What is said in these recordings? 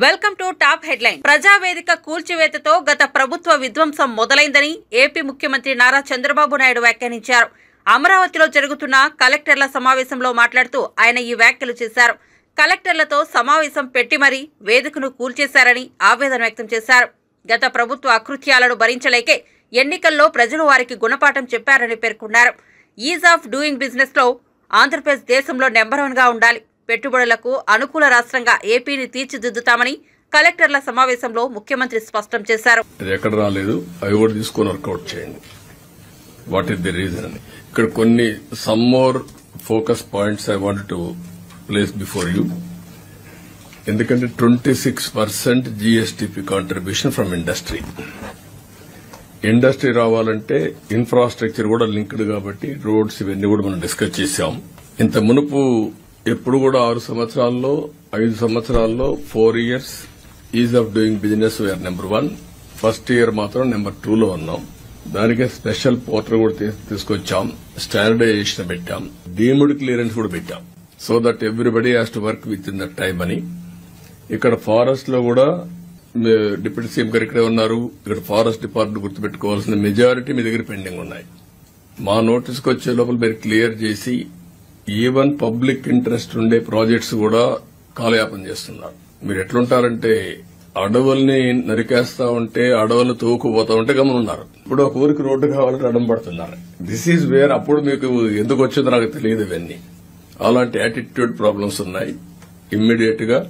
Welcome to top headline. Praja Vedika కూల్చివేతతో గత ప్రభుత్వ విధ్వంసం మొదలైందని ఏపీ ముఖ్యమంత్రి నారా చంద్రబాబు నాయుడు వ్యాఖ్యానించారు. అమరావతిలో జరుగుతున్న కలెక్టర్ల సమావేశంలో మాట్లాడుతూ ఆయన ఈ వ్యాఖ్యలు చేశారు. కలెక్టర్లతో సమావేశం పెట్టి మరీ వేదికను కూల్చేశారని ఆవేదన వ్యక్తం చేశారు. గత ప్రభుత్వ అకృత్యాలను భరించలేకే ఎన్నికల్లో ప్రజలు వారికి గుణపాఠం చెప్పారని పేర్కొన్నారు. ఈజ్ ఆఫ్ డూయింగ్ బిజినెస్ లో ఆంధ్రప్రదేశ్ దేశంలో నెంబర్ 1 గా ఉండాలి. పెట్టుబడులకు అనుకూల రాష్ట్రంగా ఏపీని తీర్చిదిద్దుతామని కలెక్టర్ల సమావేశంలో ముఖ్యమంత్రి స్పష్టం చేశారు. ఎక్కడ రాలేదు, అవి కూడా తీసుకొని వర్కౌట్ చేయండి. వాట్ ఈస్ ది రీజన్ అని ఇక్కడ కొన్ని some more focus points I want to place before you. ఎందుకంటే 26% GSTP contribution from industry. Industry రావాలంటే ఇన్ఫ్రాస్ట్రక్చర్ కూడా లింక్డ్ కాబట్టి రోడ్స్ ఇవన్నీ కూడా మనం డిస్కస్ చేశాం. ఇంత మునుపు ఎప్పుడు కూడా 6 సంవత్సరాల్లో 5 సంవత్సరాల్లో 4 years ease of doing business we are number 1. First year మాత్రం నెంబర్ 2లో ఉన్నాం. దానికే స్పెషల్ పోర్టల్ కూడా తీసుకొచ్చాం, స్టాండర్డైజేషన్ పెట్టాం, డీమ్డ్ క్లియరెన్స్ కూడా పెట్టాం. So that everybody has to work with in that time అని. ఇక్కడ ఫారెస్ట్ లో కూడా డిప్యూటీ సీఎం గారు ఇక్కడే ఉన్నారు. ఇక్కడ ఫారెస్ట్ డిపార్ట్మెంట్ గుర్తుపెట్టుకోవాల్సిన మెజారిటీ మీ దగ్గర పెండింగ్ ఉన్నాయి. మా నోటీస్కి వచ్చే లోపల మీరు క్లియర్ చేసి ఈవెన్ పబ్లిక్ ఇంట్రెస్ట్ ఉండే ప్రాజెక్ట్స్ కూడా కాలయాపన చేస్తున్నారు. మీరు ఎట్లుంటారంటే అడవుల్ని నరికేస్తా ఉంటే అడవులను తోకుపోతా ఉంటే గమనున్నారు. ఇప్పుడు ఒక ఊరికి రోడ్డు కావాలంటే అడం పడుతున్నారు. దిస్ ఈజ్ వేర్ అప్పుడు మీకు ఎందుకు వచ్చిందో నాకు తెలియదు. ఇవన్నీ అలాంటి యాటిట్యూడ్ ప్రాబ్లమ్స్ ఉన్నాయి. ఇమ్మీడియట్ గా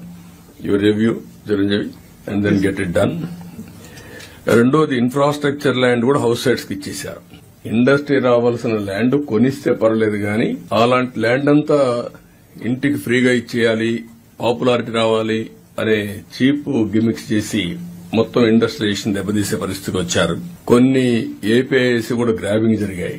you review Chiranjeevi and then get it done. రెండోది ఇన్ఫ్రాస్ట్రక్చర్ ల్యాండ్ కూడా హౌస్ సైట్స్ కి ఇచ్చేశారు. ఇండస్ట్రీ రావాల్సిన ల్యాండ్ కొనిస్తే పర్లేదు గాని అలాంటి ల్యాండ్ అంతా ఇంటికి ఫ్రీగా ఇచ్చేయాలి, పాపులారిటీ రావాలి అనే చీప్ గిమిక్స్ చేసి మొత్తం ఇండస్ట్రియలైజేషన్ దెబ్బతీసే పరిస్థితికి వచ్చారు. కొన్ని ఏపీఐసి కూడా గ్రాబింగ్ జరిగాయి.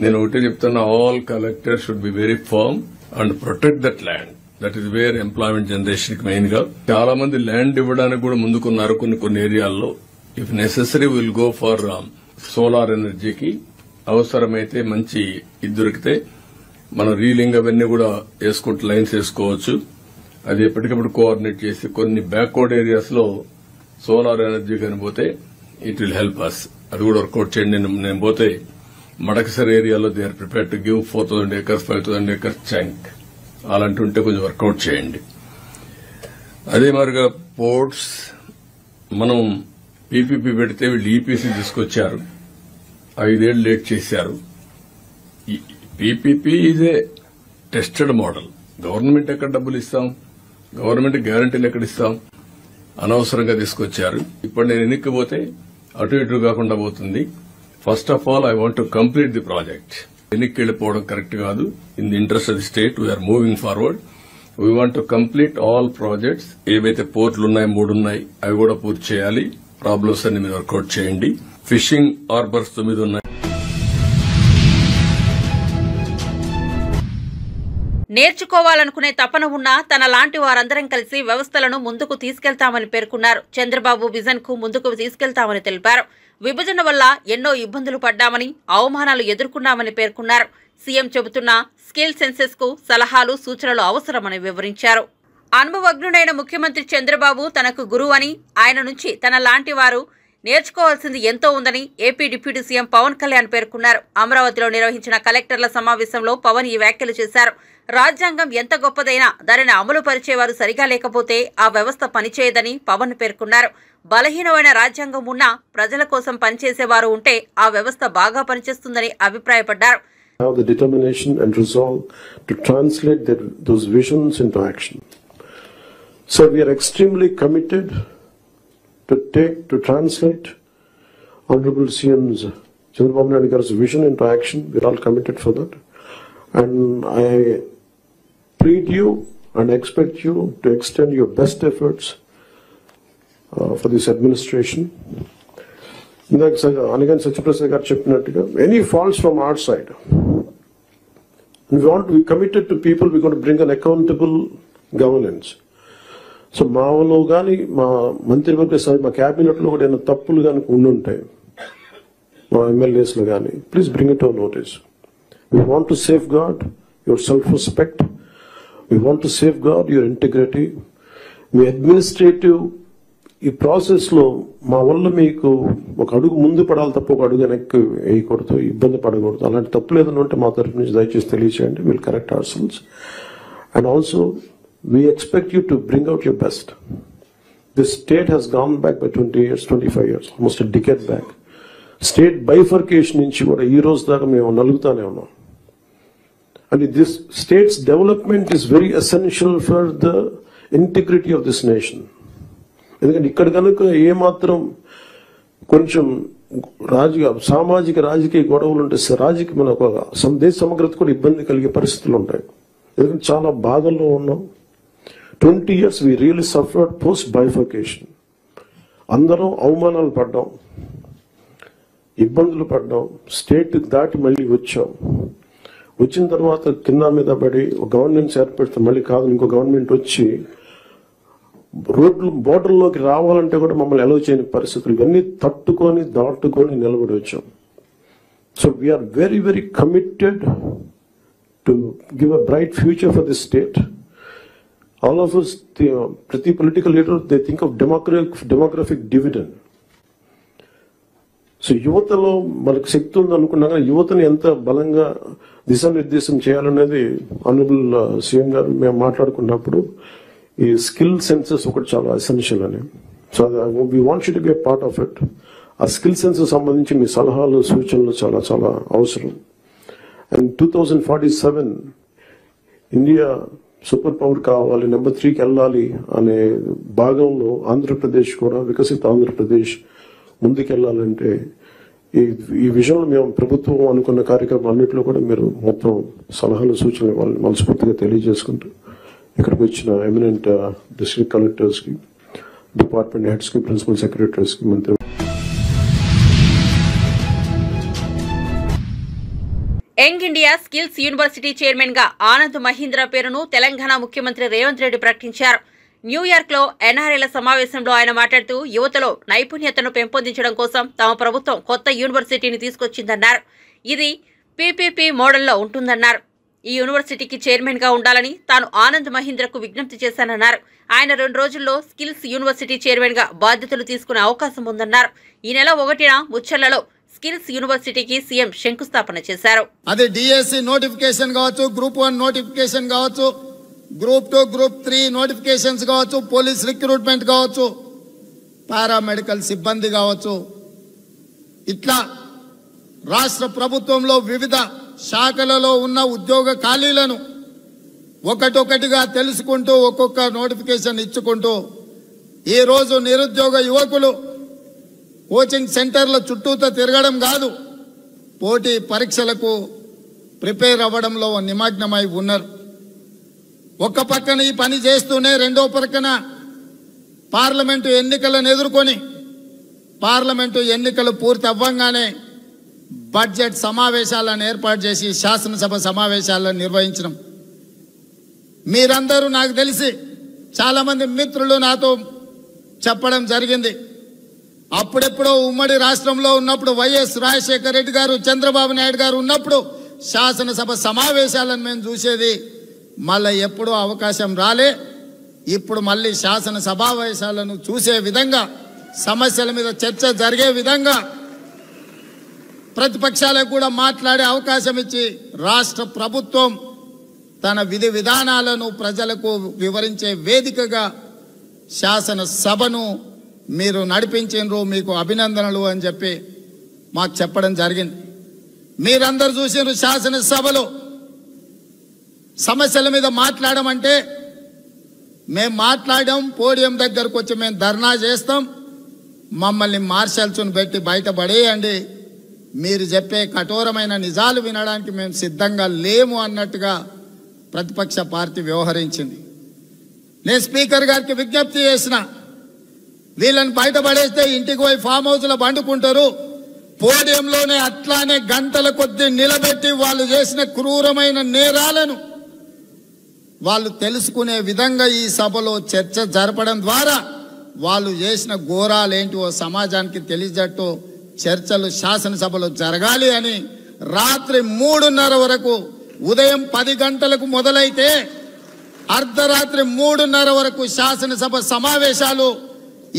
నేను ఒకటే చెప్తున్నా, all collectors should be very firm and protect that land. That is where employment generation కి మెయిన్ గా. చాలా మంది ల్యాండ్ ఇవ్వడానికి కూడా ముందుకున్నారు కొన్ని ఏరియాల్లో. If necessary will go for solar ఎనర్జీకి. అవసరమైతే మంచి ఇది దొరికితే మనం రీలింగ్ అవన్నీ కూడా వేసుకుంటూ లైన్స్ వేసుకోవచ్చు. అది ఎప్పటికప్పుడు కోఆర్డినేట్ చేసి కొన్ని బ్యాక్వర్డ్ ఏరియాస్ లో సోలార్ ఎనర్జీ కనిపోతే ఇట్ విల్ హెల్ప్ అస్. అది కూడా వర్కౌట్ చేయండి. నేను పోతే మడకసర్ ఏరియాలో they are prepare to give 4,000 acres 5,000 acres chunk. అలాంటి ఉంటే కొంచెం వర్కౌట్ చేయండి. అదే మరిగా పోర్ట్స్ మనం పీపీపీ పెడితే వీళ్ళు ఈపీసీ తీసుకొచ్చారు. 5 ఏళ్లు లేట్ చేశారు. PPP is a tested model. Government ఎక్కడ డబ్బులు ఇస్తాం, గవర్నమెంట్ గ్యారంటీలు ఎక్కడ ఇస్తాం? అనవసరంగా తీసుకొచ్చారు. ఇప్పుడు నేను ఎన్నికపోతే అటు ఇటు కాకుండా పోతుంది. First of all I want to complete the project. ఎన్నికకి వెళ్లిపోవడం కరెక్ట్ కాదు. In the interest of the state we're moving forward. We want to complete all projects. ఏవైతే పోర్టులు ఉన్నాయి 3 ఉన్నాయి, అవి కూడా పూర్తి చేయాలి. ప్రాబ్లమ్స్ అన్ని మీరు వర్కౌట్ చేయండి. ఫిషింగ్ హార్బర్స్ 9 ఉన్నాయి. నేర్చుకోవాలనుకునే తపన ఉన్న తన లాంటి వారందరం కలిసి వ్యవస్థలను ముందుకు తీసుకెళ్తామని పేర్కొన్నారు. చంద్రబాబు విజన్ కు ముందుకు తీసుకెళ్తామని తెలిపారు. విభజన వల్ల ఎన్నో ఇబ్బందులు పడ్డామని, అవమానాలు ఎదుర్కొన్నామని పేర్కొన్నారు. సీఎం చెబుతున్న స్కిల్ సెన్సెస్ కు సలహాలు సూచనలు అవసరమని వివరించారు. అనుభవజ్ఞుడైన ముఖ్యమంత్రి చంద్రబాబు తనకు గురువు అని, ఆయన నుంచి తన లాంటి వారు నేర్చుకోవాల్సింది ఎంతో ఉందని AP deputy CM Pawan Kalyan పేర్కొన్నారు. అమరావతిలో నిర్వహించిన కలెక్టర్ల సమావేశంలో పవన్ ఈ వ్యాఖ్యలు చేశారు. రాజ్యాంగం ఎంత గొప్పదైనా దానిని అమలు పరిచేవారు సరిగా లేకపోతే ఆ వ్యవస్థ పనిచేయదని పవన్ పేర్కొన్నారు. బలహీనమైన రాజ్యాంగం ఉన్నా ప్రజల కోసం పనిచేసేవారు ఉంటే ఆ వ్యవస్థ బాగా పనిచేస్తుందని అభిప్రాయపడ్డారు. Have the determination and resolve to translate those visions into action. So we are extremely committed to translate Honorable CM's Chandrababu Naidu Garu's vision into action. We are all committed for that. And I plead you and expect you to extend your best efforts for this administration. Anigan Satyaprasad garu cheppinattuga, any faults from our side, we want to be committed to people. We're going to bring an accountable governance. So మాలో కానీ మా మంత్రివర్గ మా క్యాబినెట్లో కూడా ఏమైనా తప్పులు కానీ ఉండుంటాయి, మా ఎమ్మెల్యేస్లో కానీ, please bring it our notice. We want to safeguard your self respect. We want to safeguard your integrity. మీ అడ్మినిస్ట్రేటివ్ ఈ ప్రాసెస్లో మా వల్ల మీకు ఒక అడుగు ముందు పడాలి తప్ప ఒక అడుగు వెనక్కి వేయకూడదు, ఇబ్బంది పడకూడదు. అలాంటి తప్పులు ఏదైనా ఉంటే మా తరఫు నుంచి దయచేసి తెలియచేయండి. Will correct ourselves. And also we expect you to bring out your best. This state has gone back by 20 years, 25 years, almost a decade back. State bifurcation నుంచి కూడా ఈ రోజు దాకా మేము నలుగుతానే ఉన్నాం. And this state's development is very essential for the integrity of this nation. ఎందుకంటే ఇక్కడ కనుక ఏమాత్రం కొంచెం సామాజిక రాజకీయ గొడవలు ఉంటే మన దేశ సమగ్రత కూడా ఇబ్బంది కలిగే పరిస్థితులు ఉంటాయి. ఎందుకంటే చాలా బాధల్లో ఉన్నాం. 20 years we really suffered post bifurcation. అందరం అవమానాలు పడ్డాం, ఇబ్బందులు పడ్డాం, స్టేట్ దాటి మళ్ళీ వచ్చాం. వచ్చిన తర్వాత కింద మీద పడి ఒక గవర్నెన్స్ ఏర్పడితే మళ్ళీ కాదు ఇంకో గవర్నమెంట్ వచ్చి రోడ్లు బోర్డర్లోకి రావాలంటే కూడా మమ్మల్ని అలౌ చేయని పరిస్థితులు, ఇవన్నీ తట్టుకొని దాటుకొని నిలబడి వచ్చాం. So we are very very committed to give a bright future for this state. All of us, ప్రతి political leader they think of demographic dividend. So యువతలో మనకు శక్తి ఉంది అనుకున్నా కానీ యువతని ఎంత బలంగా దిశానిర్దేశం చేయాలనేది ఆనరబుల్ సీఎం గారు మేము మాట్లాడుకున్నప్పుడు ఈ స్కిల్ సెన్సెస్ ఒకటి చాలా ఎసెన్షియల్ అని. So we want you to be a part of it. ఆ స్కిల్ సెన్సెస్ సంబంధించి మీ సలహాలు సూచనలు చాలా చాలా అవసరం. అండ్ 2047 ఇండియా సూపర్ పవర్ కావాలి, నెంబర్ 3కి వెళ్ళాలి అనే భాగంలో ఆంధ్రప్రదేశ్ కూడా వికసిత ఆంధ్రప్రదేశ్ ముందుకెళ్లాలంటే ఈ విషయంలో మేము ప్రభుత్వం అనుకున్న కార్యక్రమం అన్నింటిలో కూడా మీరు మొత్తం సలహాలు సూచనలు ఇవ్వాలని మనస్ఫూర్తిగా తెలియజేసుకుంటూ ఇక్కడికి వచ్చిన ఎమినెంట్ డిస్ట్రిక్ట్ కలెక్టర్స్ కి, డిపార్ట్మెంట్ హెడ్స్ కి, ప్రిన్సిపల్ సెక్రటరీస్ కి మంత్రి. Young India skills university chairman గా ఆనంద్ మహీంద్ర పేరును తెలంగాణ ముఖ్యమంత్రి రేవంత్ రెడ్డి ప్రకటించారు. న్యూయార్క్ లో ఎన్ఆర్ఐల సమావేశంలో ఆయన మాట్లాడుతూ యువతలో నైపుణ్యతను పెంపొందించడం కోసం తమ ప్రభుత్వం కొత్త యూనివర్సిటీని తీసుకొచ్చిందన్నారు. ఇది పీపీపీ మోడల్లో ఉంటుందన్నారు. ఈ యూనివర్సిటీకి చైర్మన్ గా ఉండాలని తాను ఆనంద్ మహీంద్రకు విజ్ఞప్తి చేశానన్నారు. ఆయన 2 రోజుల్లో స్కిల్స్ యూనివర్సిటీ చైర్మన్ గా బాధ్యతలు తీసుకునే అవకాశం ఉందన్నారు. ఈ నెల 1న ముచ్చర్లలో స్కిల్స్ యూనివర్సిటీకి సీఎం శంకుస్థాపన చేశారు. అది డిఎస్సి నోటిఫికేషన్ కావచ్చు, గ్రూప్ 1 నోటిఫికేషన్ కావచ్చు, గ్రూప్ 2, గ్రూప్ 3 నోటిఫికేషన్స్ కావచ్చు, పోలీస్ రిక్రూట్మెంట్ కావచ్చు, పారామెడికల్ సిబ్బంది కావచ్చు. ఇట్లా రాష్ట్ర ప్రభుత్వంలో వివిధ శాఖలలో ఉన్న ఉద్యోగ ఖాళీలను ఒకటొకటిగా తెలుసుకుంటూ ఒక్కొక్క నోటిఫికేషన్ ఇచ్చుకుంటూ ఈరోజు నిరుద్యోగ యువకులు కోచింగ్ సెంటర్ల చుట్టూతో తిరగడం కాదు, పోటీ పరీక్షలకు ప్రిపేర్ అవ్వడంలో నిమగ్నమై ఉన్నారు. ఒక పక్కన ఈ పని చేస్తూనే రెండో పక్కన పార్లమెంటు ఎన్నికలను ఎదుర్కొని పార్లమెంటు ఎన్నికలు పూర్తి అవ్వంగానే బడ్జెట్ సమావేశాలను ఏర్పాటు చేసి శాసనసభ సమావేశాలను నిర్వహించడం. మీరందరూ నాకు తెలిసి చాలామంది మిత్రులు నాతో చెప్పడం జరిగింది. అప్పుడెప్పుడో ఉమ్మడి రాష్ట్రంలో ఉన్నప్పుడు వైఎస్ రాజశేఖర రెడ్డి గారు, చంద్రబాబు నాయుడు గారు ఉన్నప్పుడు శాసనసభ సమావేశాలను మేము చూసేది. మళ్ళీ ఎప్పుడూ అవకాశం రాలే. ఇప్పుడు మళ్ళీ శాసన సమావేశాలను చూసే విధంగా, సమస్యల మీద చర్చ జరిగే విధంగా, ప్రతిపక్షాలకు కూడా మాట్లాడే అవకాశం ఇచ్చి రాష్ట్ర ప్రభుత్వం తన విధి విధానాలను ప్రజలకు వివరించే వేదికగా శాసనసభను మీరు నడిపించినరు, మీకు అభినందనలు అని చెప్పి మాకు చెప్పడం జరిగింది. మీరందరూ చూసినారు శాసనసభలో సమస్యల మీద మాట్లాడమంటే మేము మాట్లాడాం. పోడియం దగ్గరకు వచ్చి మేము ధర్నా చేస్తాం, మమ్మల్ని మార్షల్స్ను పెట్టి బయటపడేయండి, మీరు చెప్పే కఠోరమైన నిజాలు వినడానికి మేము సిద్ధంగా లేము అన్నట్టుగా ప్రతిపక్ష పార్టీ వ్యవహరించింది. నేను స్పీకర్ గారికి విజ్ఞప్తి చేసిన, వీళ్ళని బయటపడేస్తే ఇంటికి పోయి ఫామ్ హౌస్లో పండుకుంటారు, పోడియంలోనే అట్లానే గంటల కొద్దీ నిలబెట్టి వాళ్ళు చేసిన క్రూరమైన నేరాలను వాళ్ళు తెలుసుకునే విధంగా ఈ సభలో చర్చ జరపడం ద్వారా వాళ్ళు చేసిన ఘోరాలేంటివో సమాజానికి తెలియజేట్టు చర్చలు శాసనసభలో జరగాలి అని రాత్రి 3:30 వరకు, ఉదయం 10 గంటలకు మొదలైతే అర్ధరాత్రి 3:30 వరకు శాసనసభ సమావేశాలు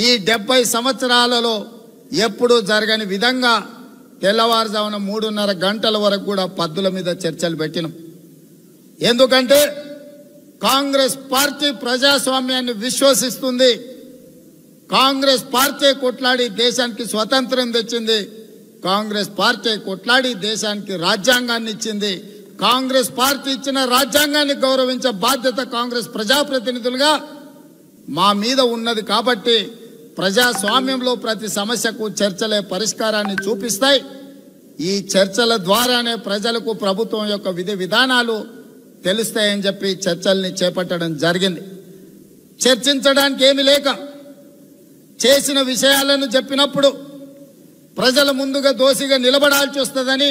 ఈ 70 సంవత్సరాలలో ఎప్పుడూ జరగని విధంగా తెల్లవారుజామున 3:30 గంటల వరకు కూడా పద్దుల మీద చర్చలు పెట్టినాం. ఎందుకంటే కాంగ్రెస్ పార్టీ ప్రజాస్వామ్యాన్ని విశ్వసిస్తుంది. కాంగ్రెస్ పార్టీ కొట్లాడి దేశానికి స్వతంత్రం తెచ్చింది. కాంగ్రెస్ పార్టీ కొట్లాడి దేశానికి రాజ్యాంగాన్ని ఇచ్చింది. కాంగ్రెస్ పార్టీ ఇచ్చిన రాజ్యాంగాన్ని గౌరవించే బాధ్యత కాంగ్రెస్ ప్రజాప్రతినిధులుగా మా మీద ఉన్నది. కాబట్టి ప్రజాస్వామ్యంలో ప్రతి సమస్యకు చర్చలే పరిష్కారాన్ని చూపిస్తాయి. ఈ చర్చల ద్వారానే ప్రజలకు ప్రభుత్వం యొక్క విధి విధానాలు తెలుస్తాయని చెప్పి చర్చల్ని చేపట్టడం జరిగింది. చర్చించడానికి ఏమి లేక చేసిన విషయాలను చెప్పినప్పుడు ప్రజల ముందుగా దోషిగా నిలబడాల్సి వస్తుందని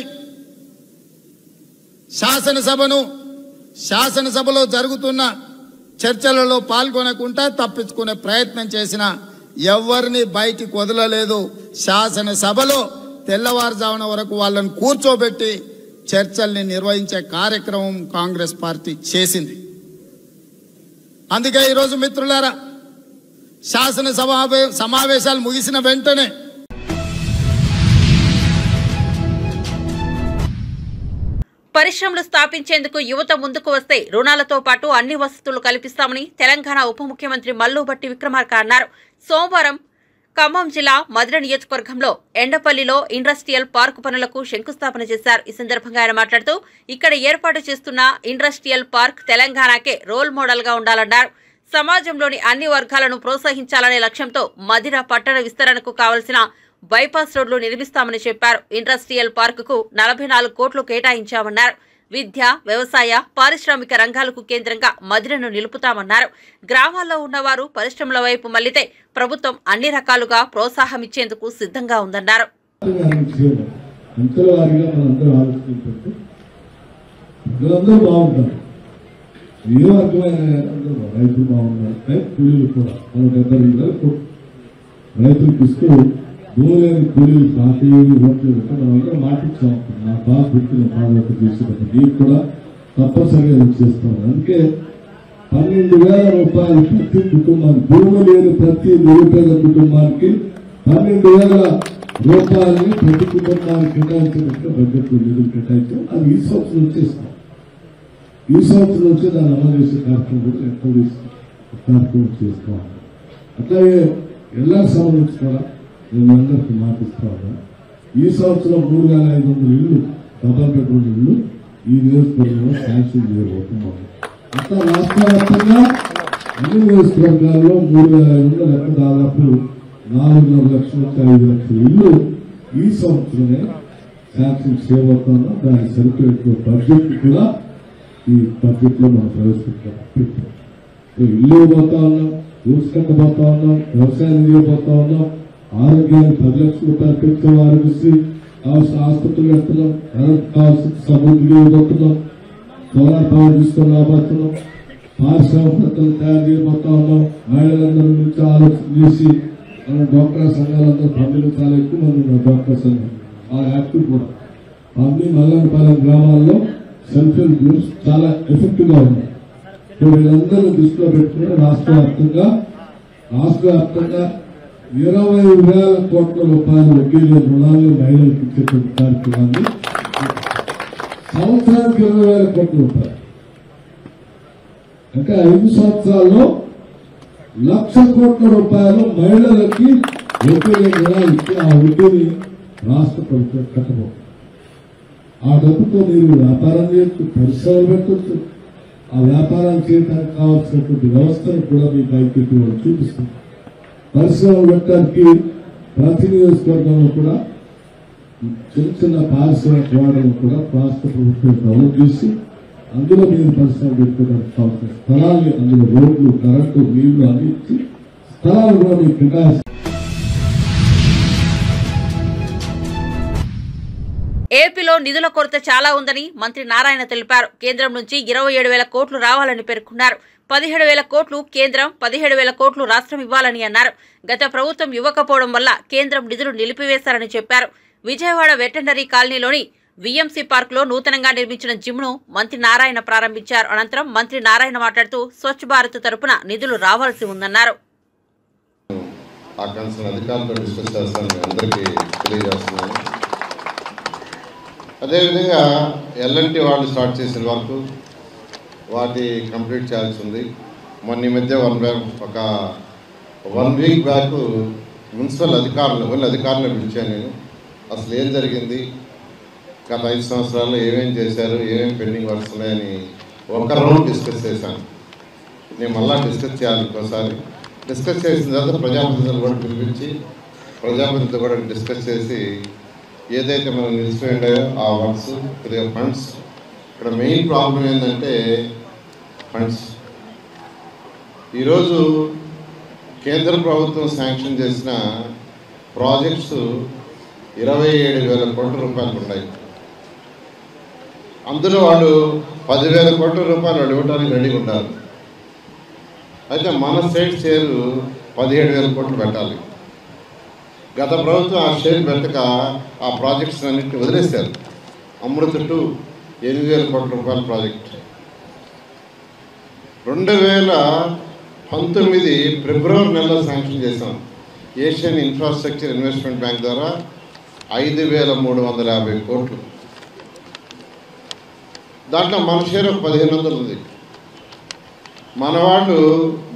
శాసనసభలో జరుగుతున్న చర్చలలో పాల్గొనకుండా తప్పించుకునే ప్రయత్నం చేసిన ఎవరిని బయటికి వదలలేదు. శాసనసభలో తెల్లవారుజామున వరకు వాళ్ళని కూర్చోబెట్టి చర్చల్ని నిర్వహించే కార్యక్రమం కాంగ్రెస్ పార్టీ చేసింది. అందుకే ఈరోజు మిత్రులారా, శాసనసభ సమావేశాలు ముగిసిన వెంటనే పరిశ్రమలు స్థాపించేందుకు యువత ముందుకు వస్తే రుణాలతో పాటు అన్ని వసతులు కల్పిస్తామని తెలంగాణ ఉప ముఖ్యమంత్రి మల్లుభట్టి విక్రమార్క అన్నారు. సోమవారం ఖమ్మం జిల్లా మధిర నియోజకవర్గంలో ఎండపల్లిలో ఇండస్ట్రియల్ పార్క్ పనులకు శంకుస్థాపన చేశారు. ఈ సందర్భంగా ఆయన మాట్లాడుతూ ఇక్కడ ఏర్పాటు చేస్తున్న ఇండస్ట్రియల్ పార్క్ తెలంగాణకే రోల్ మోడల్ గా ఉండాలన్నారు. సమాజంలోని అన్ని వర్గాలను ప్రోత్సహించాలనే లక్ష్యంతో మధిర పట్టణ విస్తరణకు కావలసిన బైపాస్ రోడ్లు నిర్మిస్తామని చెప్పారు. ఇండస్ట్రియల్ పార్కుకు 44 కోట్లు కేటాయించామన్నారు. విద్య, వ్యవసాయ, పారిశ్రామిక రంగాలకు కేంద్రంగా మధిరను నిలుపుతామన్నారు. గ్రామాల్లో ఉన్నవారు పరిశ్రమల వైపు మళ్లితే ప్రభుత్వం అన్ని రకాలుగా ప్రోత్సాహం ఇచ్చేందుకు సిద్ధంగా ఉందన్నారు. దూరేని కూలీలు పార్టీలు ఓట్లు మనందరం మాటించాం. నా బాగా గుర్తున్న పాదయాత్ర చేసేటప్పుడు నీకు కూడా తప్పనిసరిగా చేస్తాం. అందుకే 12,000 రూపాయలు ప్రతి కుటుంబానికి, భూమి లేని ప్రతి నిరుపేద కుటుంబానికి 12,000 రూపాయలని ప్రతి కుటుంబానికి కేటాయించినట్టుగా బడ్జెట్లో నిధులు కేటాయించాం. అది ఈ సంవత్సరం వచ్చేస్తాం. ఈ సంవత్సరం వచ్చి దాన్ని అమలు చేసే కార్యక్రమం కూడా కార్యక్రమం చేస్తాం. అట్లాగే ఎలా సంబంధించి కూడా నేను అందరికీ మాటిస్తా ఉన్నా. ఈ సంవత్సరం 3,500 ఇళ్లు, డబల్ బెడ్రూమ్ ఇళ్లు ఈ నియోజకవర్గంలో శాంక్షన్ చేయబోతున్నాం. అట్లా రాష్ట్ర వ్యాప్తంగా అన్ని నియోజకవర్గాల్లో 3,500 లెక్క దాదాపు 4.5 లక్షల నుంచి 5 లక్షల ఇళ్లు ఈ సంవత్సరమే శాంక్షన్ చేయబోతున్నాం. దాని సరిపోయే బడ్జెట్ కూడా ఈ బడ్జెట్ లో మనం ప్రవేశపెట్టాం. ఇల్లు పోతా ఉన్నాం, రూట్స్ కట్టబోతా ఉన్నాం, వ్యవసాయం చేయబోతా ఉన్నాం, ఆరోగ్యానికి 10 లక్షల రూపాయలు పెంచాం, ఆరోగ్యశ్రీ కావాల్సిన ఆసుపత్రులు పెడుతున్నాం, కరెంట్ కావాల్సిన సమృద్ధిగా ఇవ్వబోతున్నాం, సోలార్ పవర్ తీసుకొని రాబోతున్నాం, పారిశ్రామికతలు తయారు చేయబోతా ఉన్నాం. మహిళలందరి నుంచి ఆలోచన చేసి మన డ్వాక్రా సంఘాలందరూ పంపిణీ చాలా ఎక్కువ మంది ఉన్నారు. డ్వాక్రా సంఘం ఆ యాక్టివ్ కూడా పంపిణీ మల్లంపాలెం గ్రామాల్లో సెల్ఫ్ హెల్ప్ గ్రూప్స్ చాలా ఎఫెక్టివ్ గా ఉన్నాయి. వీళ్ళందరూ దృష్టిలో పెట్టుకుని రాష్ట్ర వ్యాప్తంగా 20,000 కోట్ల రూపాయల వడ్డీ రుణాలు మహిళలకు ఇచ్చేటువంటి కార్యక్రమాన్ని సంవత్సరానికి 20,000 కోట్ల రూపాయలు అంటే 5 సంవత్సరాల్లో 1,00,000 కోట్ల రూపాయలు మహిళలకి వడ్డీ రుణాలు ఇచ్చి ఆ వడ్డీని రాష్ట్ర ప్రభుత్వం కట్టబోతుంది. ఆ డబ్బుతో మీరు వ్యాపారం చేయొచ్చు, పరిశ్రమలు పెట్టచ్చు. ఆ వ్యాపారాలు చేయడానికి కావాల్సినటువంటి వ్యవస్థను కూడా మీకు ఐక్యత చూపిస్తుంది. పరిశ్రమలు పెట్టడానికి ప్రతి నియోజకవర్గంలో కూడా చిన్న చిన్న పారిశ్రామిక వాడలను కూడా రాష్ట్ర ప్రభుత్వం డెవలప్ చేసి అందులో మీరు పరిశ్రమలు పెట్టుకోవడానికి కావాల్సిన స్థలాన్ని, అందులో రోడ్లు, కరెంటు, నీళ్లు అన్ని ఇచ్చి స్థలాలు కూడా మీకు కేటాయిస్తారు. ఏపీలో నిధుల కొరత చాలా ఉందని మంత్రి నారాయణ తెలిపారు. కేంద్రం నుంచి 27,000 కోట్లు రావాలని పేర్కొన్నారు. 17,000 కోట్లు కేంద్రం, 17,000 కోట్లు రాష్ట్రం ఇవ్వాలని అన్నారు. గత ప్రభుత్వం ఇవ్వకపోవడం వల్ల కేంద్రం నిధులు నిలిపివేశారని చెప్పారు. విజయవాడ వెటర్నరీ కాలనీలోని వీఎంసీ పార్కులో నూతనంగా నిర్మించిన జిమ్ను మంత్రి నారాయణ ప్రారంభించారు. అనంతరం మంత్రి నారాయణ మాట్లాడుతూ స్వచ్ఛ భారత్ తరపున నిధులు రావాల్సి ఉందన్నారు. అదేవిధంగా ఎల్ఎన్టీ వాళ్ళు స్టార్ట్ చేసిన వరకు వాటి కంప్లీట్ చేయాల్సి ఉంది. మొన్న ఈ మధ్య ఒక 1 వీక్ బ్యాక్ మున్సిపల్ అధికారులను పిలిచాను నేను. అసలు ఏం జరిగింది, గత 5 సంవత్సరాల్లో ఏమేం చేశారు, ఏమేమి పెండింగ్ వర్క్స్ ఉన్నాయని ఒక రౌండ్ డిస్కస్ చేశాను. నేను మళ్ళా డిస్కస్ చేయాలి. ఇంకోసారి డిస్కస్ చేసిన తర్వాత ప్రజాప్రతినిధులు కూడా పిలిపించి ప్రజాప్రతినిధులు కూడా డిస్కస్ చేసి ఏదైతే మనం నిలిచిపోయిండాయో ఆ వర్క్స్ కొద్దిగా ఫండ్స్, ఇక్కడ మెయిన్ ప్రాబ్లం ఏంటంటే ఫండ్స్. ఈరోజు కేంద్ర ప్రభుత్వం శాంక్షన్ చేసిన ప్రాజెక్ట్స్ 27,000 కోట్ల రూపాయలు ఉన్నాయి. అందులో వాళ్ళు 10,000 కోట్ల రూపాయలు వాళ్ళు ఇవ్వడానికి రెడీగా ఉండాలి. అయితే మన స్టేట్ షేరు 17,000 కోట్లు పెట్టాలి. గత ప్రభుత్వం ఆ షేర్ పెట్టక ఆ ప్రాజెక్ట్స్ అన్నింటినీ వదిలేశారు. అమృత 2 8,000 కోట్ల రూపాయల ప్రాజెక్ట్ 2019 ఫిబ్రవరి నెలలో శాంక్షన్ చేశాం. ఏషియన్ ఇన్ఫ్రాస్ట్రక్చర్ ఇన్వెస్ట్మెంట్ బ్యాంక్ ద్వారా 5,350 కోట్లు. దాంట్లో మన షేర్ ఒక 1,500 ఉంది. మన వాళ్ళు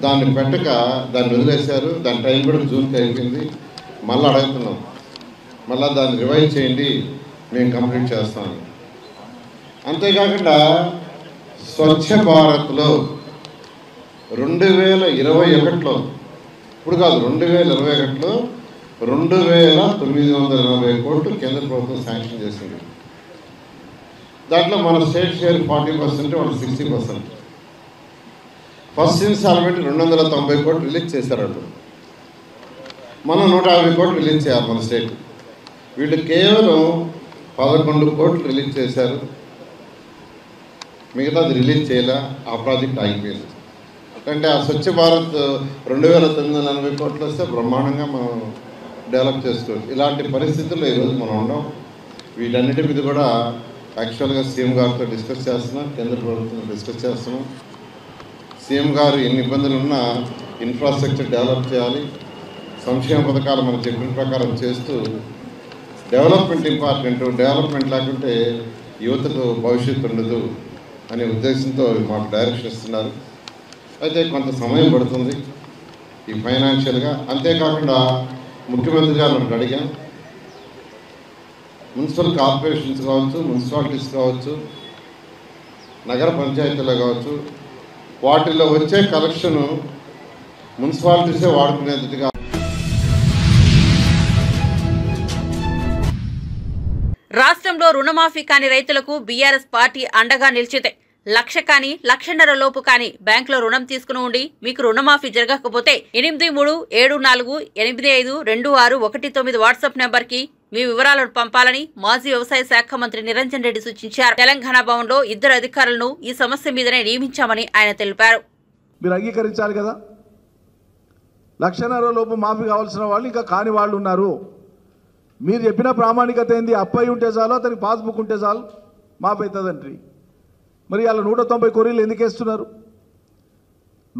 దాన్ని పెట్టక దాన్ని వదిలేశారు. దాని టైం కూడా జూన్కి అయిపోయింది. మళ్ళీ అడుగుతున్నాం, మళ్ళీ దాన్ని రివైజ్ చేయండి, మేము కంప్లీట్ చేస్తాం. అంతేకాకుండా స్వచ్ఛ భారత్లో 2021లో, ఇప్పుడు కాదు 2021లో 2,940 కోట్లు కేంద్ర ప్రభుత్వం శాంక్షన్ చేసింది. దాంట్లో మన స్టేట్ షేర్ 40%, వాళ్ళు 60%. ఫస్ట్ ఇన్స్టాల్మెంట్ 290 కోట్లు రిలీజ్ చేశారు. వాళ్ళు మనం 150 కోట్లు రిలీజ్ చేయాలి మన స్టేట్. వీళ్ళు కేవలం 11 కోట్లు రిలీజ్ చేశారు. మిగతాది రిలీజ్ చేయాల. ఆ ప్రాజెక్ట్ ఆగిపోయింది. అంటే ఆ స్వచ్ఛ భారత్ 2,940 కోట్లు వస్తే బ్రహ్మాండంగా మనం డెవలప్ చేసుకోవచ్చు. ఇలాంటి పరిస్థితుల్లో ఈరోజు మనం ఉన్నాం. వీటన్నిటి మీద కూడా యాక్చువల్గా సీఎం గారితో డిస్కస్ చేస్తున్నాం, కేంద్ర ప్రభుత్వంతో డిస్కస్ చేస్తున్నాం. సీఎం గారు ఎన్ని ఇబ్బందులు ఉన్నా ఇన్ఫ్రాస్ట్రక్చర్ డెవలప్ చేయాలి, సంక్షేమ పథకాలు మనం చెప్పిన ప్రకారం చేస్తూ డెవలప్మెంట్ ఇంపార్టెంట్. డెవలప్మెంట్ లేకుంటే యువతకు భవిష్యత్తు ఉండదు అనే ఉద్దేశంతో మాకు డైరెక్షన్ ఇస్తున్నారు. అయితే కొంత సమయం పడుతుంది ఈ ఫైనాన్షియల్గా. అంతేకాకుండా ముఖ్యమంత్రి గారు నన్ను అడిగాం, మున్సిపల్ కార్పొరేషన్స్ కావచ్చు, మున్సిపాలిటీస్ కావచ్చు, నగర పంచాయతీలు కావచ్చు, వాటిల్లో వచ్చే కలెక్షను మున్సిపాలిటీసే వాడుకునేదిగా. రాష్ట్రంలో రుణమాఫీ కాని రైతులకు బీఆర్ఎస్ పార్టీ అండగా నిలిచితే 1,00,000 కానీ 1,50,000 లోపు కానీ బ్యాంకులో రుణం తీసుకుని ఉండి మీకు రుణమాఫీ జరగకపోతే 837458526119 వాట్సాప్ నెంబర్కి మీ వివరాలను పంపాలని మాజీ వ్యవసాయ శాఖ మంత్రి నిరంజన్ రెడ్డి సూచించారు. తెలంగాణ భవన్లో 2 అధికారులను ఈ సమస్య మీదనే నియమించామని ఆయన తెలిపారు. మీరు అంగీకరించాలి కదా, 1,50,000 లోపు మాఫీ కావాల్సిన వాళ్ళు ఇంకా కాని వాళ్ళు ఉన్నారు. మీరు చెప్పిన ప్రామాణికత ఏంది? అప్పయి ఉంటే చాలు, అతనికి పాస్బుక్ ఉంటే చాలు మాఫీ అవుతుందండి. మరి అలా 190 క్వరీలు ఎందుకు వేస్తున్నారు?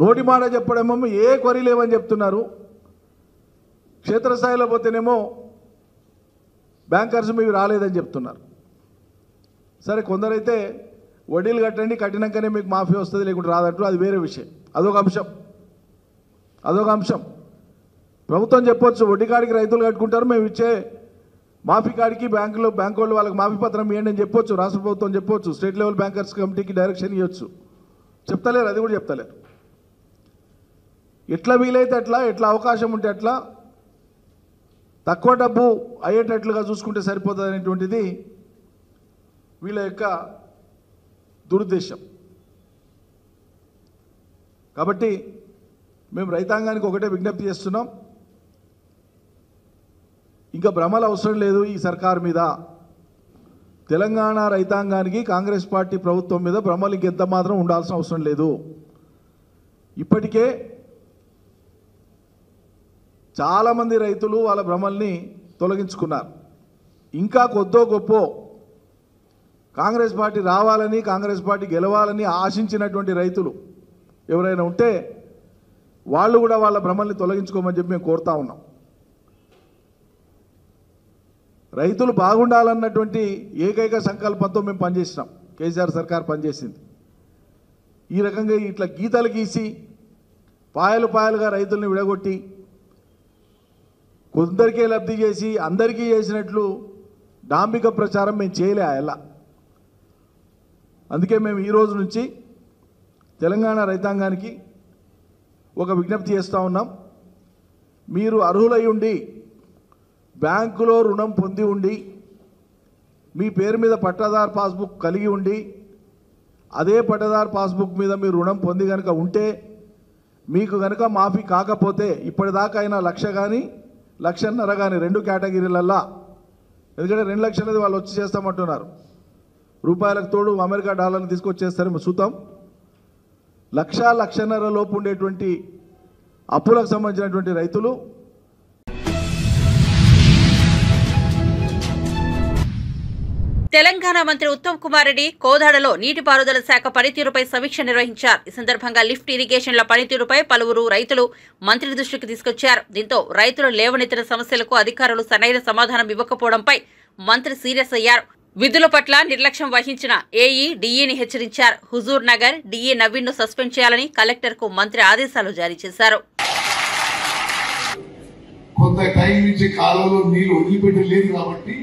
నోటి మాట చెప్పడేమో ఏ క్వరీలు ఏమని చెప్తున్నారు. క్షేత్రస్థాయిలో పోతేనేమో బ్యాంకర్స్ మీవి రాలేదని చెప్తున్నారు. సరే, కొందరైతే వడ్డీలు కట్టండి, కట్టినాకనే మీకు మాఫీ వస్తుంది లేకుంటే రాదంటారు. అది వేరే విషయం, అదొక అంశం. ప్రభుత్వం చెప్పొచ్చు, వడ్డీ కాడికి రైతులు కట్టుకుంటారు, మేము ఇచ్చే మాఫీ కాడికి బ్యాంకు వాళ్ళు వాళ్ళకి మాఫీ పత్రం ఇవ్వండి అని చెప్పొచ్చు. రాష్ట్ర ప్రభుత్వం చెప్పొచ్చు, స్టేట్ లెవెల్ బ్యాంకర్స్ కమిటీకి డైరెక్షన్ ఇవ్వచ్చు. చెప్తలేరు, అది కూడా చెప్తలేరు. ఎట్లా వీలైతే అట్లా, ఎట్లా అవకాశం ఉంటే అట్లా తక్కువ డబ్బు అయ్యేటట్లుగా చూసుకుంటే సరిపోతుంది అనేటువంటిది వీళ్ళ యొక్క దురుద్దేశం. కాబట్టి మేము రైతాంగానికి ఒకటే విజ్ఞప్తి చేస్తున్నాం, ఇంకా భ్రమలు అవసరం లేదు ఈ సర్కార్ మీద. తెలంగాణ రైతాంగానికి కాంగ్రెస్ పార్టీ ప్రభుత్వం మీద భ్రమలు ఇంకెంత మాత్రం ఉండాల్సిన అవసరం లేదు. ఇప్పటికే చాలామంది రైతులు వాళ్ళ భ్రమల్ని తొలగించుకున్నారు. ఇంకా కొద్దో గొప్ప కాంగ్రెస్ పార్టీ రావాలని, కాంగ్రెస్ పార్టీ గెలవాలని ఆశించినటువంటి రైతులు ఎవరైనా ఉంటే వాళ్ళు కూడా వాళ్ళ భ్రమల్ని తొలగించుకోమని చెప్పి మేము కోరుతా ఉన్నాం. రైతులు బాగుండాలన్నటువంటి ఏకైక సంకల్పంతో మేము పనిచేసినాం. కేసీఆర్ సర్కార్ పనిచేసింది. ఈ రకంగా ఇట్లా గీతలు గీసి పాయలు పాయలుగా రైతుల్ని విడగొట్టి కొందరికే లబ్ధి చేసి అందరికీ చేసినట్లు డాంబిక ప్రచారం మేము చేయలే ఎలా. అందుకే మేము ఈ రోజు నుంచి తెలంగాణ రైతాంగానికి ఒక విజ్ఞప్తి చేస్తూ ఉన్నాం. మీరు అర్హులై ఉండి బ్యాంకులో రుణం పొంది ఉండి మీ పేరు మీద పట్టాదారు పాస్బుక్ కలిగి ఉండి అదే పట్టాదారు పాస్బుక్ మీద మీరు రుణం పొంది కనుక ఉంటే మీకు కనుక మాఫీ కాకపోతే ఇప్పటిదాకా అయినా 1,00,000 కానీ 1,50,000 కానీ 2 కేటగిరీలల్లా, ఎందుకంటే 2 లక్షలది వాళ్ళు వచ్చి చేస్తామంటున్నారు, రూపాయలకు తోడు అమెరికా డాలర్లు తీసుకొచ్చేస్తారేమో చూద్దాం. 1,00,000, 1,50,000 లోపు ఉండేటువంటి అప్పులకు సంబంధించినటువంటి రైతులు తెలంగాణ మంత్రి ఉత్తమ్ కుమార్ రెడ్డి కోదాడలో నీటిపారుదల శాఖ పనితీరుపై సమీక్ష నిర్వహించారు. ఈ సందర్భంగా లిఫ్ట్ ఇరిగేషన్ల పనితీరుపై పలువురు రైతులు మంత్రి దృష్టికి తీసుకొచ్చారు. దీంతో రైతులు లేవనెత్తిన సమస్యలకు అధికారులు సరైన సమాధానం ఇవ్వకపోవడంపై మంత్రి సీరియస్ అయ్యారు. విధుల పట్ల నిర్లక్ష్యం వహించిన ఏఈ, డీఈని హెచ్చరించారు. హుజూర్ నగర్ డీఈ నవీన్ను సస్పెండ్ చేయాలని కలెక్టర్కు మంత్రి ఆదేశాలు జారీ చేశారు. కొంత టైం నుంచి కాలువలో నీళ్లు వదిలిపెట్టలేదు కాబట్టి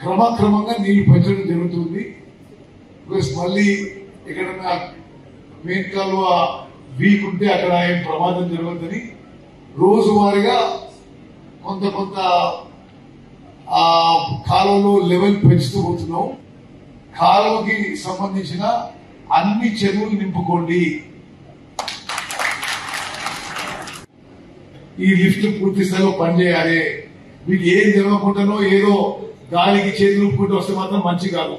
క్రమక్రమంగా నీళ్లు పెంచడం జరుగుతుంది. ప్లస్ మళ్ళీ ఎక్కడన్నా మెయిన్ కాలువ వీక్ ఉంటే అక్కడ ఏం ప్రమాదం జరగదని రోజువారీగా కొంత ఆ కాలువలో లెవెల్ పెంచుతూ పోతున్నాం. కాలువకి సంబంధించిన అన్ని చెరువులు నింపుకోండి. ఈ లిఫ్ట్ పూర్తి స్థాయిలో పనిచేయాలి. మీకు ఏం జరగకుండానో ఏదో గాలికి చేతులు ఊపుకుంటూ వస్తే మాత్రం మంచి కాదు.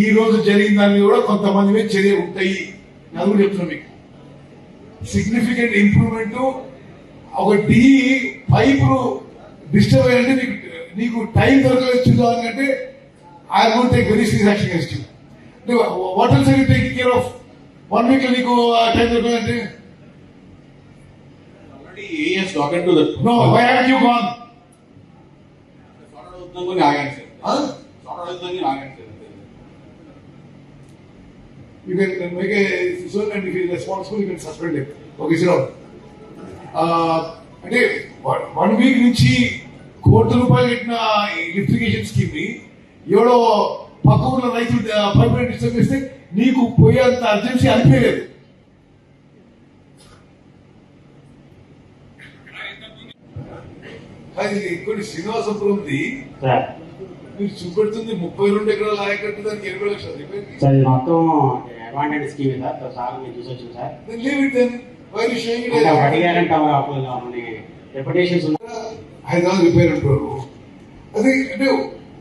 ఈ రోజు జరిగిన దాన్ని కూడా కొంతమంది మీద చర్య ఉంటాయి. అది కూడా చెప్తున్నాం మీకు. Significant improvement. ఒక డి పైపు డిస్టర్బ్ అయ్యంటే నీకు టైం దొరకలేదు చూద్దామంటే I won't take very serious action against you. అంటే what else are you taking care of? 1 week నీకు టైం దొరకలేదంటే no, why haven't you gone? You can make a decision and if he is responsible, you can suspend him. Okay, sit down. అంటే 1 week నుంచి ₹1,00,00,000 పెట్టిన lift irrigation scheme ని ఎవడో పక్క ఊళ్ళో రైతులు పర్మనెంట్ డిస్టర్బ్ చేస్తే నీకు పోయేంత అర్జెన్సీ అనిపించలేదు. అది కొన్ని శ్రీనివాసపురం ఉంది మీరు చూపెడుతుంది 32 ఎకరాల ఆయకట్టు దానికి 20 లక్షలు మొత్తం అడ్వాంటేజ్ స్కీమ్ సార్ మీరు చూసొచ్చు సార్. హైదరాబాద్ రిపేర్ అంటారు. అది అంటే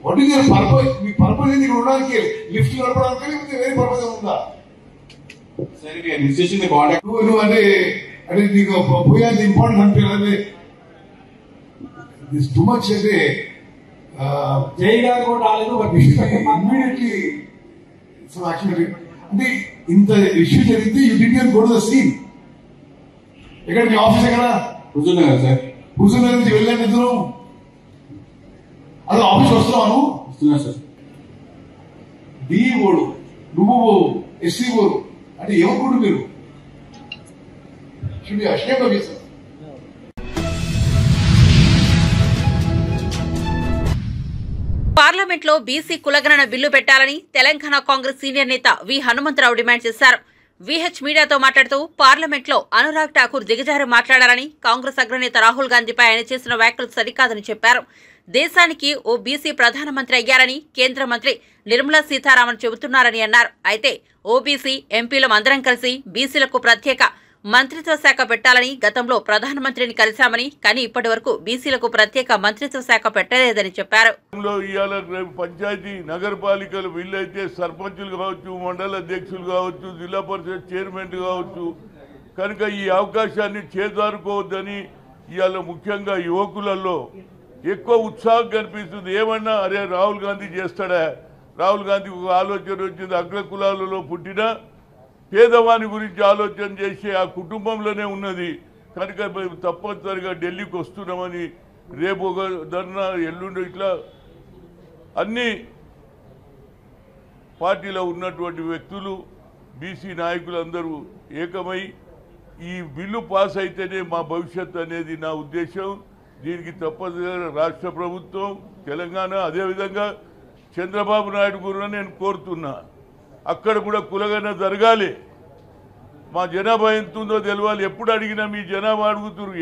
what is your purpose? Me purpose ఏంది? ఉండడానికి లిఫ్ట్ నడపడానికి లేకపోతే వేరే పర్పస్ ఉందా? నువ్వు అంటే నీకు పోయేది ఇంపార్టెంట్ అనిపించాలి. దిస్ టూ మచ్ అంటే జైగారు కూడా రాలేదు. ఇమ్మీడియట్లీ అంటే ఇంత ఇష్యూ జరిగితే you did go to the scene. ఎక్కడ మీ ఆఫీస్ ఎక్కడ? Huzurnagar sir. Huzurnagar నుంచి వెళ్ళాను ఇద్దరు. అదే ఆఫీస్ వస్తున్నాను. వస్తున్నా సార్. డిఈ ఓడు నువ్వు ఎస్సీ ఓడు అంటే ఏమనుకోండి మీరు? Should be ashamed of yourself. పార్లమెంట్లో బీసీ కులగణన బిల్లు పెట్టాలని తెలంగాణ కాంగ్రెస్ సీనియర్ నేత వి హనుమంతరావు డిమాండ్ చేశారు. వీహెచ్ మీడియాతో మాట్లాడుతూ పార్లమెంట్లో అనురాగ్ ఠాకూర్ దిగజారి మాట్లాడారని, కాంగ్రెస్ అగ్రనేత రాహుల్ గాంధీపై ఆయన చేసిన వ్యాఖ్యలు సరికాదని చెప్పారు. దేశానికి ఓ బీసీ ప్రధానమంత్రి అయ్యారని కేంద్ర మంత్రి నిర్మలా సీతారామన్ చెబుతున్నారని అన్నారు. అయితే ఓబీసీ ఎంపీలం అందరం కలిసి బీసీలకు ప్రత్యేక మంత్రిత్వ శాఖ పెట్టాలని గతంలో ప్రధానమంత్రిని కలిశామని, కానీ ఇప్పటి వరకు బీసీలకు ప్రత్యేక మంత్రిత్వ శాఖ పెట్టలేదని చెప్పారు. పంచాయతీ నగరపాలికలు వీళ్ళైతే సర్పంచులు కావచ్చు, మండల అధ్యక్షులు కావచ్చు, జిల్లా పరిషత్ చైర్మన్ కావచ్చు. కనుక ఈ అవకాశాన్ని చేజారుకోవద్దని ఇవాళ ముఖ్యంగా యువకులలో ఎక్కువ ఉత్సాహం కనిపిస్తుంది. ఏమన్నా అరే రాహుల్ గాంధీ చేస్తాడా, రాహుల్ గాంధీకి ఒక ఆలోచన వచ్చింది, అగ్ర కులాలలో పుట్టిన పేదవాని గురించి ఆలోచన చేసే ఆ కుటుంబంలోనే ఉన్నది కనుక మేము తప్పనిసరిగా ఢిల్లీకి వస్తున్నామని రేపు ఒక ధర్నా, ఎల్లుండి ఇట్లా అన్ని పార్టీలో ఉన్నటువంటి వ్యక్తులు బీసీ నాయకులు అందరూ ఏకమై ఈ బిల్లు పాస్ అయితేనే మా భవిష్యత్తు అనేది నా ఉద్దేశం. దీనికి తప్పనిసరిగా రాష్ట్ర ప్రభుత్వం, తెలంగాణ, అదేవిధంగా చంద్రబాబు నాయుడు కూడా నేను కోరుతున్నా, అక్కడ కూడా కులగన జరగాలి. మా జనాభా ఎంత ఉందో తెలవాలి. ఎప్పుడు అడిగినా మీ జనాభా అడుగుతున్నారు,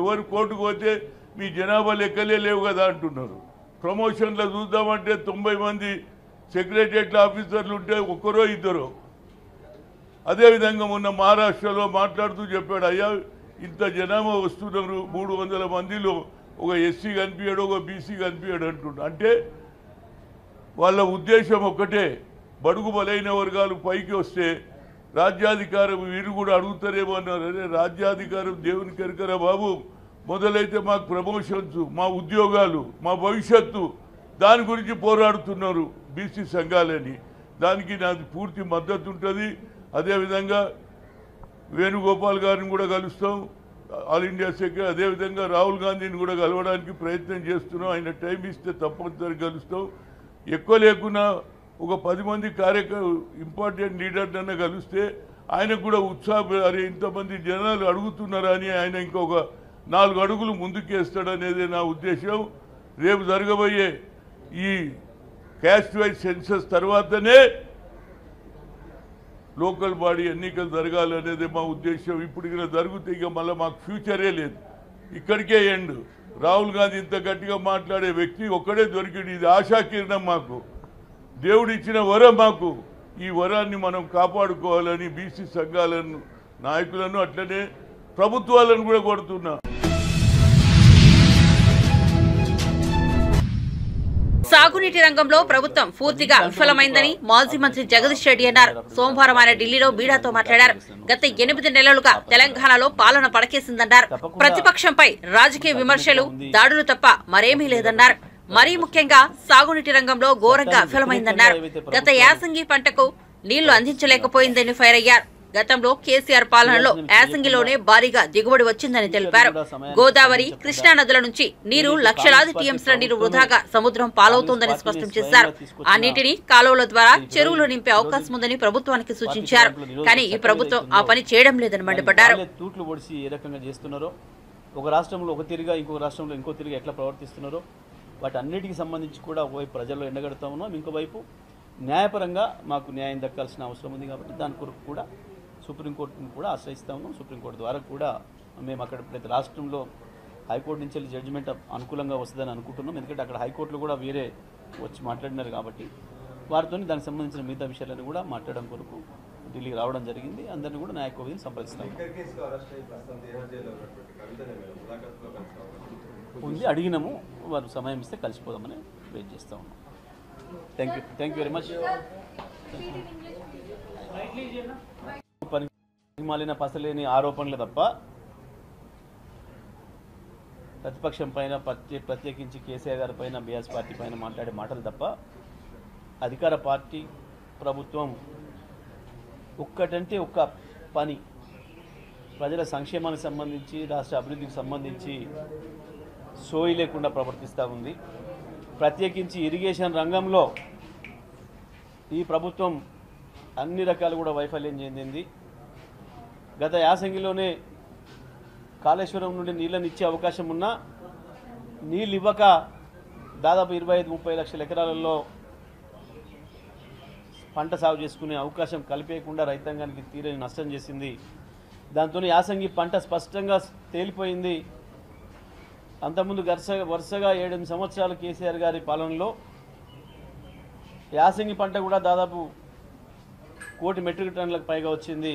ఎవరు కోర్టుకు పోతే మీ జనాభా లెక్కలే లేవు కదా అంటున్నారు. ప్రమోషన్లో చూద్దామంటే 90 మంది సెక్రటరియట్ ఆఫీసర్లు ఉంటే ఒక్కరో ఇద్దరు. అదేవిధంగా మొన్న మహారాష్ట్రలో మాట్లాడుతూ చెప్పాడు, అయ్యా ఇంత జనాభా వస్తున్నారు, 300 మందిలో ఒక ఎస్సీ కనిపించాడు, ఒక బీసీ కనిపించాడు అంటున్నాడు. అంటే వాళ్ళ ఉద్దేశం ఒక్కటే, బడుగు బలైన వర్గాలు పైకి వస్తే రాజ్యాధికారం వీరు కూడా అడుగుతారేమో అన్నారు. అరే రాజ్యాధికారం దేవుని కెరకరా బాబు, మొదలైతే మాకు ప్రమోషన్స్, మా ఉద్యోగాలు, మా భవిష్యత్తు, దాని గురించి పోరాడుతున్నారు బీసీ సంఘాలని. దానికి నాకు పూర్తి మద్దతు ఉంటుంది. అదేవిధంగా వేణుగోపాల్ గారిని కూడా కలుస్తాం, ఆల్ ఇండియా సెక్రటరీ. అదేవిధంగా రాహుల్ గాంధీని కూడా కలవడానికి ప్రయత్నం చేస్తున్నాం. ఆయన టైం ఇస్తే తప్పనిసరిగా కలుస్తాం. ఎక్కువ లేకున్నా ఒక 10 మంది ఇంపార్టెంట్ లీడర్నన్నా కలిస్తే ఆయనకు కూడా ఉత్సాహం, అరే ఇంతమంది జనాలు అడుగుతున్నారా అని ఆయన ఇంకొక 4 అడుగులు ముందుకేస్తాడనేది నా ఉద్దేశం. రేపు జరగబోయే ఈ క్యాస్ట్ వైజ్ సెన్సస్ తర్వాతనే లోకల్ బాడీ ఎన్నికలు జరగాలనేది మా ఉద్దేశం. ఇప్పుడు ఇలా జరిగితే ఇక మళ్ళీ మాకు ఫ్యూచరే లేదు, ఇక్కడికే ఎండ్. రాహుల్ గాంధీ ఇంత గట్టిగా మాట్లాడే వ్యక్తి ఒక్కడే దొరికింది. ఇది ఆశాకిరణం, మాకు దేవుడు ఇచ్చిన వరం. మాకు ఈ వరాన్ని మనం కాపాడుకోవాలని బీసీ సంఘాలను, నాయకులను, అట్లనే ప్రభుత్వాలను కూడా కోరుతున్నా. సాగునీటి రంగంలో ప్రభుత్వం పూర్తిగా విఫలమైందని మాజీ మంత్రి జగదీష్ రెడ్డి అన్నారు. సోమవారం ఆయన ఢిల్లీలో మీడియాతో మాట్లాడారు. గత 8 నెలలుగా తెలంగాణలో పాలన పడకేసిందన్నారు. ప్రతిపక్షంపై రాజకీయ విమర్శలు, దాడులు తప్ప మరేమీ లేదన్నారు. మరీ ముఖ్యంగా సాగునీటి రంగంలో ఘోరంగా విఫలమైందన్నారు. గత యాసంగి పంటకు నీళ్లు అందించలేకపోయిందని ఫైర్ అయ్యారు. గతంలో కేసీఆర్ పాలనలో యాసంగిలోనే భారీగా దిగుబడి వచ్చిందని తెలిపారు. గోదావరి, కృష్ణా నదుల నుంచి నీరు లక్షలాది టీఎంసీల నీరు వృధాగా సముద్రం పాలవుతోందని స్పష్టం చేశారు. ఆ నీటిని కాలువల ద్వారా చెరువులు నింపే అవకాశం ఉందని ప్రభుత్వానికి సూచించారు. కానీ ఈ ప్రభుత్వం ఆ పని చేయడం లేదని మండిపడ్డారు. ఒక రాష్ట్రంలో ఒక తిరిగా, ఇంకొక రాష్ట్రంలో ఇంకో తిరిగా ఎట్లా ప్రవర్తిస్తున్నారో వాటి అన్నిటికీ సంబంధించి కూడా ఒకవైపు ప్రజల్లో ఎండగడతా ఉన్నాం, ఇంకోవైపు న్యాయపరంగా మాకు న్యాయం దక్కాల్సిన అవసరం ఉంది. కాబట్టి దాని కొరకు కూడా సుప్రీంకోర్టును కూడా ఆశ్రయిస్తా ఉన్నాం. సుప్రీంకోర్టు ద్వారా కూడా మేము అక్కడ ప్రతి రాష్ట్రంలో హైకోర్టు నుంచి వెళ్ళి జడ్జిమెంట్ అనుకూలంగా వస్తుందని అనుకుంటున్నాం. ఎందుకంటే అక్కడ హైకోర్టులో కూడా వేరే వచ్చి మాట్లాడినారు కాబట్టి వారితో దానికి సంబంధించిన మిగతా విషయాలను కూడా మాట్లాడడం కొరకు ఢిల్లీకి రావడం జరిగింది. అందరినీ కూడా న్యాయ కోవిని సంప్రదిస్తాం ఉంది. అడిగినాము, వారు సమయం ఇస్తే కలిసిపోదామని వెయిట్ చేస్తూ ఉన్నాం. Thank you very much. మాలిన పసలేని ఆరోపణలు తప్ప ప్రతిపక్షం పైన, ప్రత్యేకించి కేసీఆర్ గారి పైన, బీఆర్ఎస్ పార్టీ పైన మాట్లాడే మాటలు తప్ప అధికార పార్టీ ప్రభుత్వం ఒక్కటంటే ఒక్క పని ప్రజల సంక్షేమానికి సంబంధించి, రాష్ట్ర అభివృద్ధికి సంబంధించి సోయి లేకుండా ప్రవర్తిస్తూ ఉంది. ప్రత్యేకించి ఇరిగేషన్ రంగంలో ఈ ప్రభుత్వం అన్ని రకాలు కూడా వైఫల్యం చెందింది. గత యాసంగిలోనే కాళేశ్వరం నుండి నీళ్ళని ఇచ్చే అవకాశం ఉన్నా నీళ్ళు ఇవ్వక దాదాపు 25-30 లక్షల ఎకరాలలో పంట సాగు చేసుకునే అవకాశం కల్పేయకుండా రైతాంగానికి తీరని నష్టం చేసింది. దాంతో యాసంగి పంట స్పష్టంగా తేలిపోయింది. అంతకుముందు వరుసగా 7-8 సంవత్సరాలు కేసీఆర్ గారి పాలనలో యాసంగి పంట కూడా దాదాపు 1 కోటి మెట్రిక్ టన్నులకు పైగా వచ్చింది.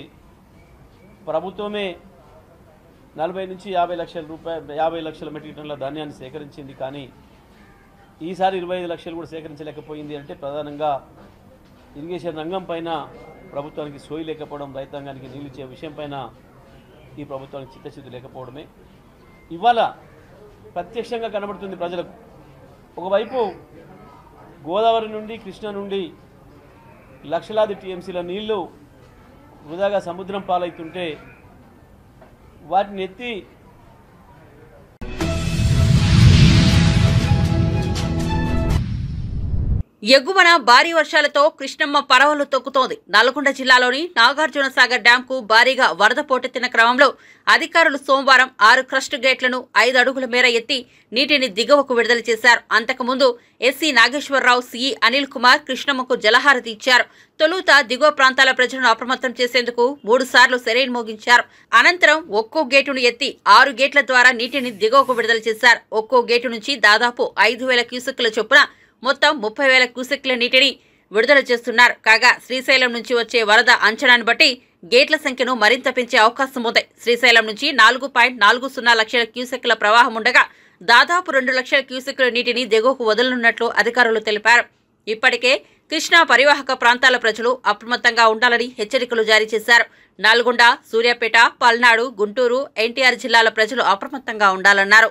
ప్రభుత్వమే 40 నుంచి 50 లక్షల మెట్రిక్ టన్నుల ధాన్యాన్ని సేకరించింది. కానీ ఈసారి 25 లక్షలు కూడా సేకరించలేకపోయింది. అంటే ప్రధానంగా ఇరిగేషన్ రంగం పైన ప్రభుత్వానికి సోయి లేకపోవడం, రైతాంగానికి నీళ్ళు ఇచ్చే విషయం పైన ఈ ప్రభుత్వానికి చిత్తశుద్ధి లేకపోవడమే. ఇవాళ ప్రత్యక్షంగా కనబడుతుంది ప్రజలకు. ఒకవైపు గోదావరి నుండి కృష్ణ నుండి లక్షలాది టీఎంసీల నీళ్లు వృధాగా సముద్రం పాలవుతుంటే వాటిని ఎత్తి ఎగువన భారీ వర్షాలతో కృష్ణమ్మ పరవలు తొక్కుతోంది. నల్గొండ జిల్లాలోని నాగార్జున సాగర్ డ్యాంకు భారీగా వరద పోటెత్తిన క్రమంలో అధికారులు సోమవారం 6 క్రస్ట్ గేట్లను 5 అడుగుల మేర ఎత్తి నీటిని దిగువకు విడుదల చేశారు. అంతకుముందు ఎస్సీ నాగేశ్వరరావు, సిఈ అనిల్ కుమార్ కృష్ణమ్మకు జలహారతి ఇచ్చారు. తొలుత దిగువ ప్రాంతాల ప్రజలను అప్రమత్తం చేసేందుకు 3 సార్లు సెరైన్ మోగించారు. అనంతరం ఒక్కో గేటును ఎత్తి 6 గేట్ల ద్వారా నీటిని దిగువకు విడుదల చేశారు. ఒక్కో గేటు నుంచి దాదాపు 5,000 క్యూసెక్కుల చొప్పున మొత్తం 30,000 క్యూసెక్ల నీటిని విడుదల చేస్తున్నారు. కాగా శ్రీశైలం నుంచి వచ్చే వరద అంచనాను బట్టి గేట్ల సంఖ్యను మరింత పెంచే అవకాశం ఉంది. శ్రీశైలం నుంచి 4.40 లక్షల క్యూసెక్ల ప్రవాహం ఉండగా దాదాపు 2 లక్షల క్యూసెక్ల నీటిని దిగువకు వదలనున్నట్లు అధికారులు తెలిపారు. ఇప్పటికే కృష్ణా పరివాహక ప్రాంతాల ప్రజలు అప్రమత్తంగా ఉండాలని హెచ్చరికలు జారీ చేశారు. నల్గొండ, సూర్యాపేట, పల్నాడు, గుంటూరు, ఎన్టీఆర్ జిల్లాల ప్రజలు అప్రమత్తంగా ఉండాలన్నారు.